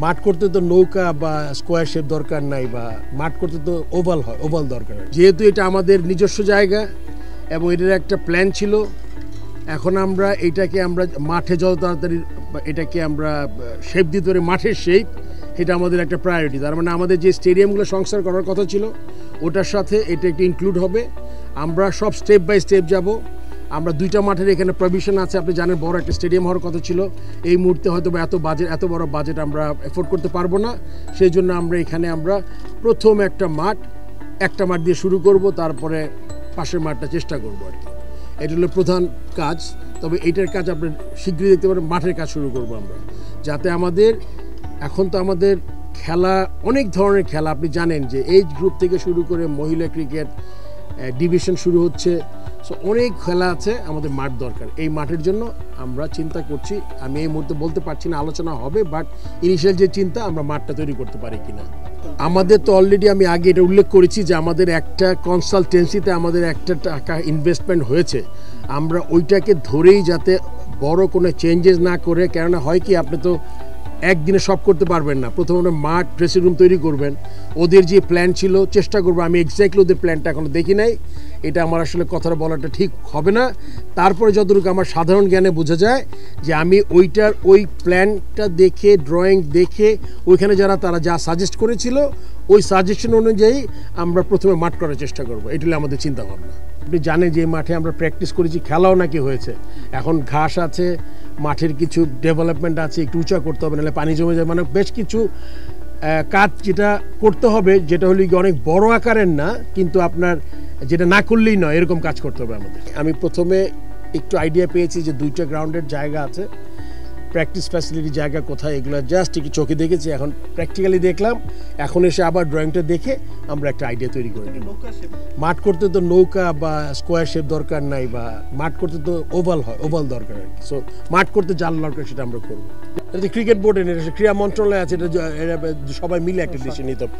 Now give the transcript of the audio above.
মাঠ করতে তো নৌকা বা স্কোয়ার শেপ দরকার নাই, বা মাঠ করতে তো ওভাল হয়, ওভাল দরকার হয়। যেহেতু এটা আমাদের নিজস্ব জায়গা এবং এটার একটা প্ল্যান ছিল, এখন আমরা এটাকে আমরা মাঠে যত তাড়াতাড়ি এটাকে আমরা শেপ দিতে পারি, মাঠের শেপ, এটা আমাদের একটা প্রায়োরিটি। তার মানে আমাদের যে স্টেডিয়ামগুলো সংস্কার করার কথা ছিল ওটার সাথে এটা একটু ইনক্লুড হবে। আমরা সব স্টেপ বাই স্টেপ যাব। আমরা দুইটা মাঠের এখানে প্রভিশন আছে, আপনি জানেন বড় একটা স্টেডিয়াম হওয়ার কথা ছিল। এই মুহূর্তে হয়তো এত বড় বাজেট আমরা এফোর্ড করতে পারবো না। সেই জন্য আমরা এখানে প্রথম একটা মাঠ দিয়ে শুরু করব, তারপরে পাশের মাঠটা চেষ্টা করবো আর কি। এটা হলো প্রধান কাজ। তবে এইটার কাজ আপনি শীঘ্রই দেখতে পারেন, মাঠের কাজ শুরু করবো আমরা, যাতে এখন তো আমাদের খেলা অনেক ধরনের খেলা, আপনি জানেন যে এজ গ্রুপ থেকে শুরু করে মহিলা ক্রিকেট ডিভিশন শুরু হচ্ছে। সো অনেক খেলা আছে, আমাদের মাঠ দরকার। এই মাঠের জন্য আমরা চিন্তা করছি। আমি এই মুহূর্তে বলতে পারছি না, আলোচনা হবে, বাট ইনিশিয়াল যে চিন্তা, আমরা মাঠটা তৈরি করতে পারি কিনা। আমাদের তো অলরেডি আমি আগে এটা উল্লেখ করেছি যে আমাদের একটা কনসালটেন্সিতে আমাদের একটা টাকা ইনভেস্টমেন্ট হয়েছে। আমরা ওইটাকে ধরেই যাতে বড় কোনো চেঞ্জেস না করে, কেননা হয় কি আপনি তো একদিনে সব করতে পারবেন না। প্রথমে মাঠ, ড্রেসিং রুম তৈরি করবেন। ওদের যে প্ল্যান ছিল, চেষ্টা করবো, আমি এক্স্যাক্টলি ওদের প্ল্যানটা এখনো দেখি নাই, এটা আমার আসলে কথাটা বলাটা ঠিক হবে না। তারপরে যতটুকু আমার সাধারণ জ্ঞানে বোঝা যায় যে আমি ওই প্ল্যানটা দেখে, ড্রয়িং দেখে, ওইখানে তারা যা সাজেস্ট করেছিল ওই সাজেশন অনুযায়ী আমরা প্রথমে মাঠ করার চেষ্টা করবো। এটা হলো আমাদের চিন্তা ভাবনা। আপনি জানেন যে মাঠে আমরা প্র্যাকটিস করেছি, খেলাও নাকি হয়েছে। এখন ঘাস আছে, মাঠের কিছু ডেভেলপমেন্ট আছে, একটু উঁচা করতে হবে, নাহলে পানি জমে যায়। মানে বেশ কিছু কাজ যেটা করতে হবে, যেটা হলো অনেক বড় আকারের না, কিন্তু আপনার যেটা না করলেই নয়, এরকম কাজ করতে হবে আমাদের। আমি প্রথমে একটু আইডিয়া পেয়েছি যে 2টা গ্রাউন্ডের জায়গা আছে, প্র্যাকটিস ফ্যাসিলিটি জায়গা কোথায়, এগুলো জাস্ট একটু চোখে দেখেছি, এখন প্র্যাকটিক্যালি দেখলাম। এখন এসে আবার ড্রয়িংটা দেখে আমরা একটা আইডিয়া তৈরি করে নিই। মাঠ করতে তো নৌকা বা স্কোয়ার শেপ দরকার নাই, বা মাঠ করতে তো ওভাল হয়, ওভাল দরকার আর কি। সো মাঠ করতে জাল দরকার, সেটা আমরা করবো। ক্রিকেট বোর্ডের, ক্রীড়া মন্ত্রণালয় আছে, এটা সবাই মিলে একটা ডিসিশন নিতে হবে।